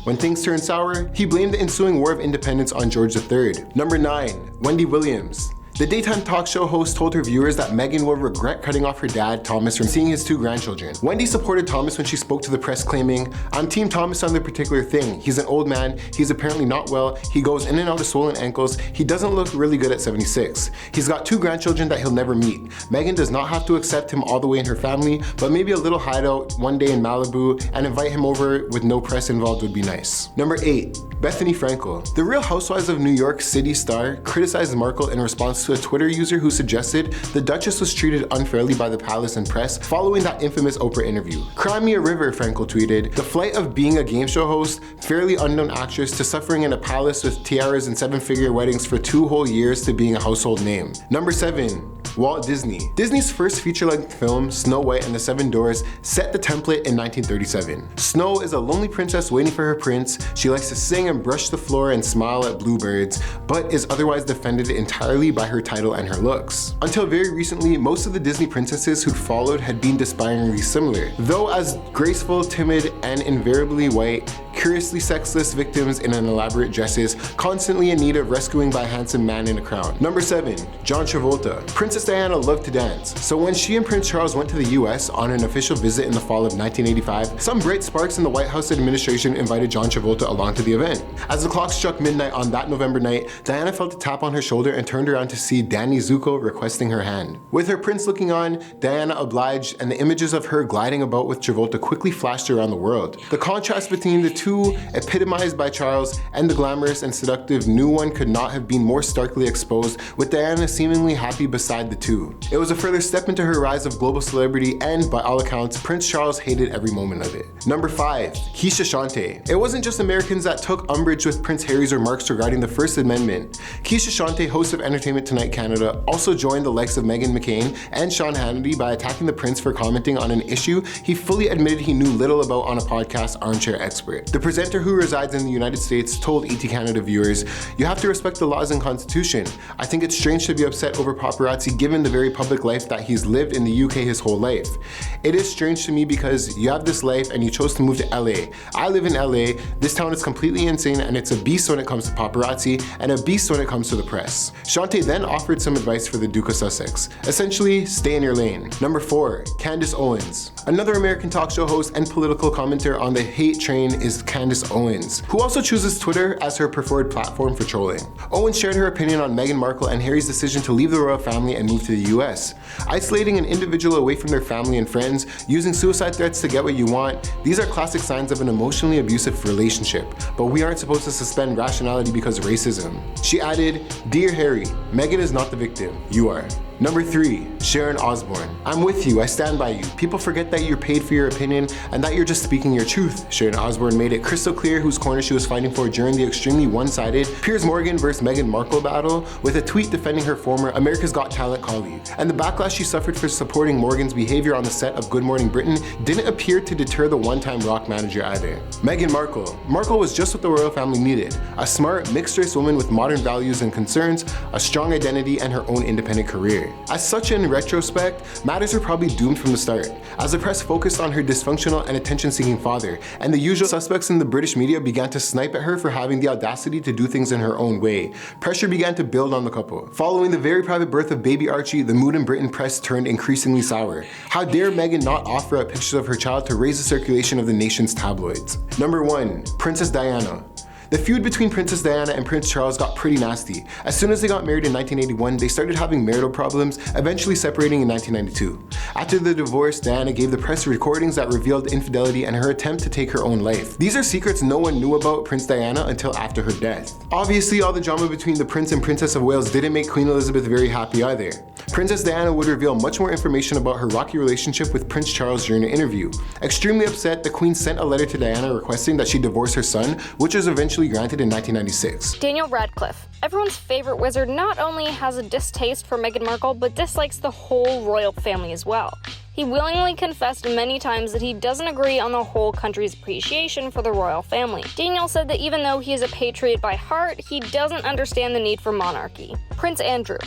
When things turned sour, he blamed the ensuing War of Independence on George III. Number 9. Wendy Williams. The daytime talk show host told her viewers that Meghan will regret cutting off her dad, Thomas, from seeing his 2 grandchildren. Wendy supported Thomas when she spoke to the press, claiming, "I'm Team Thomas on the particular thing. He's an old man, he's apparently not well, he goes in and out of swollen ankles, he doesn't look really good at 76. He's got 2 grandchildren that he'll never meet. Meghan does not have to accept him all the way in her family, but maybe a little hideout one day in Malibu and invite him over with no press involved would be nice." Number 8. Bethany Frankel. The Real Housewives of New York City star criticized Markle in response to a Twitter user who suggested the Duchess was treated unfairly by the palace and press following that infamous Oprah interview. "Cry me a river," Frankel tweeted. "The flight of being a game show host, fairly unknown actress, to suffering in a palace with tiaras and 7-figure weddings for 2 whole years to being a household name." Number 7. Walt Disney. Disney's first feature-length film, Snow White and the Seven Dwarfs, set the template in 1937. Snow is a lonely princess waiting for her prince. She likes to sing and brush the floor and smile at bluebirds, but is otherwise defended entirely by her title and her looks. Until very recently, most of the Disney princesses who'd followed had been despairingly similar, though as graceful, timid, and invariably white, curiously sexless victims in an elaborate dresses, constantly in need of rescuing by a handsome man in a crown. Number 7. John Travolta. Princess Diana loved to dance, so when she and Prince Charles went to the US on an official visit in the fall of 1985, some bright sparks in the White House administration invited John Travolta along to the event. As the clock struck midnight on that November night, Diana felt a tap on her shoulder and turned around to see Danny Zuko requesting her hand. With her prince looking on, Diana obliged, and the images of her gliding about with Travolta quickly flashed around the world. The contrast between the two, epitomized by Charles, and the glamorous and seductive new one could not have been more starkly exposed, with Diana seemingly happy beside the two. It was a further step into her rise of global celebrity, and by all accounts, Prince Charles hated every moment of it. Number 5. Keisha Shante. It wasn't just Americans that took umbrage with Prince Harry's remarks regarding the First Amendment. Keisha Shante, host of Entertainment Tonight Canada, also joined the likes of Meghan McCain and Sean Hannity by attacking the prince for commenting on an issue he fully admitted he knew little about on a podcast, Armchair Expert. The presenter, who resides in the United States, told ET Canada viewers, "You have to respect the laws and constitution. I think it's strange to be upset over paparazzi given the very public life that he's lived in the UK his whole life. It is strange to me because you have this life and you chose to move to LA. I live in LA. This town is completely insane and it's a beast when it comes to paparazzi and a beast when it comes to the press." Shante then offered some advice for the Duke of Sussex. Essentially, stay in your lane. Number 4. Candace Owens. Another American talk show host and political commentator on the hate train is Candace Owens, who also chooses Twitter as her preferred platform for trolling. Owens shared her opinion on Meghan Markle and Harry's decision to leave the royal family and move to the US. Isolating an individual away from their family and friends, using suicide threats to get what you want, these are classic signs of an emotionally abusive relationship, but we aren't supposed to suspend rationality because of racism. She added, "Dear Harry, Meghan is not the victim, you are." Number 3. Sharon Osbourne. "I'm with you, I stand by you. People forget that you're paid for your opinion and that you're just speaking your truth." Sharon Osbourne made it crystal clear whose corner she was fighting for during the extremely one-sided Piers Morgan vs. Meghan Markle battle, with a tweet defending her former America's Got Talent colleague. And the backlash she suffered for supporting Morgan's behavior on the set of Good Morning Britain didn't appear to deter the one-time rock manager either. Meghan Markle. Markle was just what the royal family needed. A smart, mixed-race woman with modern values and concerns, a strong identity, and her own independent career. As such, in retrospect, matters were probably doomed from the start, as the press focused on her dysfunctional and attention-seeking father, and the usual suspects in the British media began to snipe at her for having the audacity to do things in her own way. Pressure began to build on the couple. Following the very private birth of baby Archie, the mood in Britain press turned increasingly sour. How dare Meghan not offer up pictures of her child to raise the circulation of the nation's tabloids? Number 1. Princess Diana. The feud between Princess Diana and Prince Charles got pretty nasty. As soon as they got married in 1981, they started having marital problems, eventually separating in 1992. After the divorce, Diana gave the press recordings that revealed infidelity and her attempt to take her own life. These are secrets no one knew about Prince Diana until after her death. Obviously, all the drama between the Prince and Princess of Wales didn't make Queen Elizabeth very happy either. Princess Diana would reveal much more information about her rocky relationship with Prince Charles during an interview. Extremely upset, the Queen sent a letter to Diana requesting that she divorce her son, which was eventually granted in 1996. Daniel Radcliffe. Everyone's favorite wizard not only has a distaste for Meghan Markle, but dislikes the whole royal family as well. He He willingly confessed many times that he doesn't agree on the whole country's appreciation for the royal family. Daniel said that even though he is a patriot by heart, he doesn't understand the need for monarchy. Prince Andrew.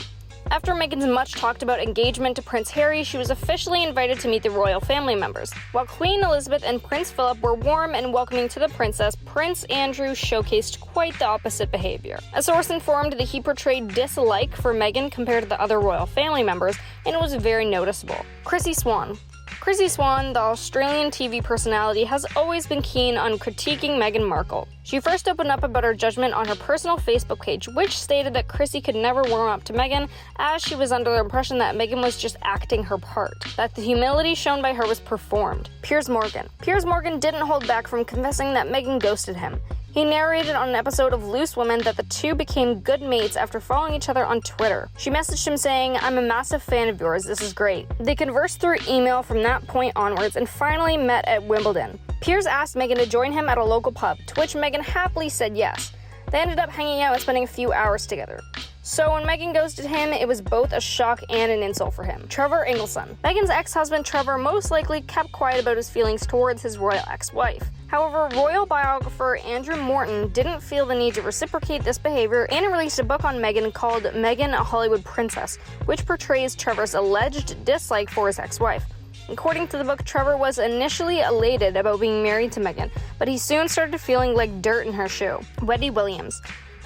After Meghan's much talked about engagement to Prince Harry, she was officially invited to meet the royal family members. While Queen Elizabeth and Prince Philip were warm and welcoming to the princess, Prince Andrew showcased quite the opposite behavior. A source informed that he portrayed dislike for Meghan compared to the other royal family members, and it was very noticeable. Chrissy Swan. Chrissy Swan, the Australian TV personality, has always been keen on critiquing Meghan Markle. She first opened up about her judgment on her personal Facebook page, which stated that Chrissy could never warm up to Meghan, as she was under the impression that Meghan was just acting her part, that the humility shown by her was performed. Piers Morgan. Piers Morgan didn't hold back from confessing that Meghan ghosted him. He narrated on an episode of Loose Women that the two became good mates after following each other on Twitter. She messaged him saying, "I'm a massive fan of yours, this is great." They conversed through email from that point onwards and finally met at Wimbledon. Piers asked Meghan to join him at a local pub, to which Meghan happily said yes. They ended up hanging out and spending a few hours together. So when Meghan ghosted him, it was both a shock and an insult for him. Trevor Ingleson. Meghan's ex-husband Trevor most likely kept quiet about his feelings towards his royal ex-wife. However, royal biographer Andrew Morton didn't feel the need to reciprocate this behavior and released a book on Meghan called Meghan, a Hollywood Princess, which portrays Trevor's alleged dislike for his ex-wife. According to the book, Trevor was initially elated about being married to Meghan, but he soon started feeling like dirt in her shoe. Wendy Williams.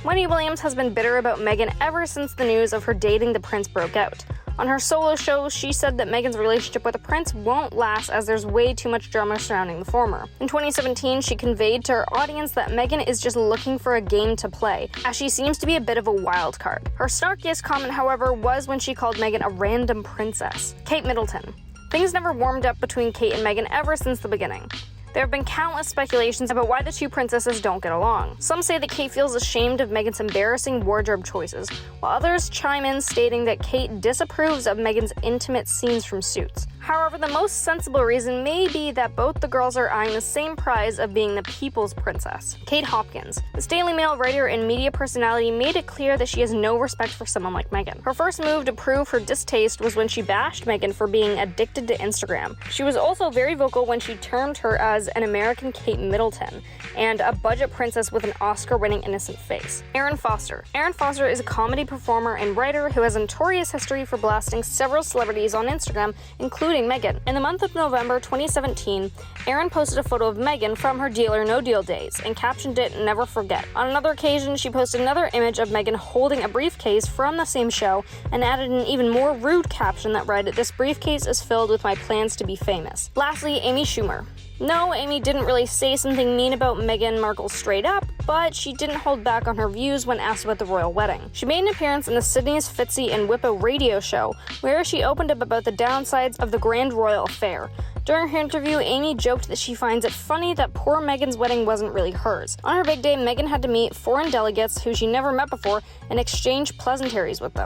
Wendy Williams has been bitter about Meghan ever since the news of her dating the prince broke out. On her solo show, she said that Meghan's relationship with the prince won't last as there's way too much drama surrounding the former. In 2017, she conveyed to her audience that Meghan is just looking for a game to play, as she seems to be a bit of a wild card. Her snarkiest comment, however, was when she called Meghan a random princess. Kate Middleton. Things never warmed up between Kate and Meghan ever since the beginning. There have been countless speculations about why the two princesses don't get along. Some say that Kate feels ashamed of Meghan's embarrassing wardrobe choices, while others chime in stating that Kate disapproves of Meghan's intimate scenes from Suits. However, the most sensible reason may be that both the girls are eyeing the same prize of being the people's princess. Kate Hopkins. This Daily Mail writer and media personality made it clear that she has no respect for someone like Meghan. Her first move to prove her distaste was when she bashed Meghan for being addicted to Instagram. She was also very vocal when she termed her as an American Kate Middleton and a budget princess with an Oscar-winning innocent face. Erin Foster. Erin Foster is a comedy performer and writer who has a notorious history for blasting several celebrities on Instagram, including Meghan. In the month of November 2017, Erin posted a photo of Meghan from her Deal or No Deal days and captioned it, "Never forget." On another occasion, she posted another image of Meghan holding a briefcase from the same show and added an even more rude caption that read, "This briefcase is filled with my plans to be famous." Lastly, Amy Schumer. No, Amy didn't really say something mean about Meghan Markle straight up, but she didn't hold back on her views when asked about the royal wedding. She made an appearance in the Sydney's Fitzy and Whippo radio show, where she opened up about the downsides of the grand royal affair. During her interview, Amy joked that she finds it funny that poor Meghan's wedding wasn't really hers. On her big day, Meghan had to meet foreign delegates who she never met before and exchange pleasantries with them.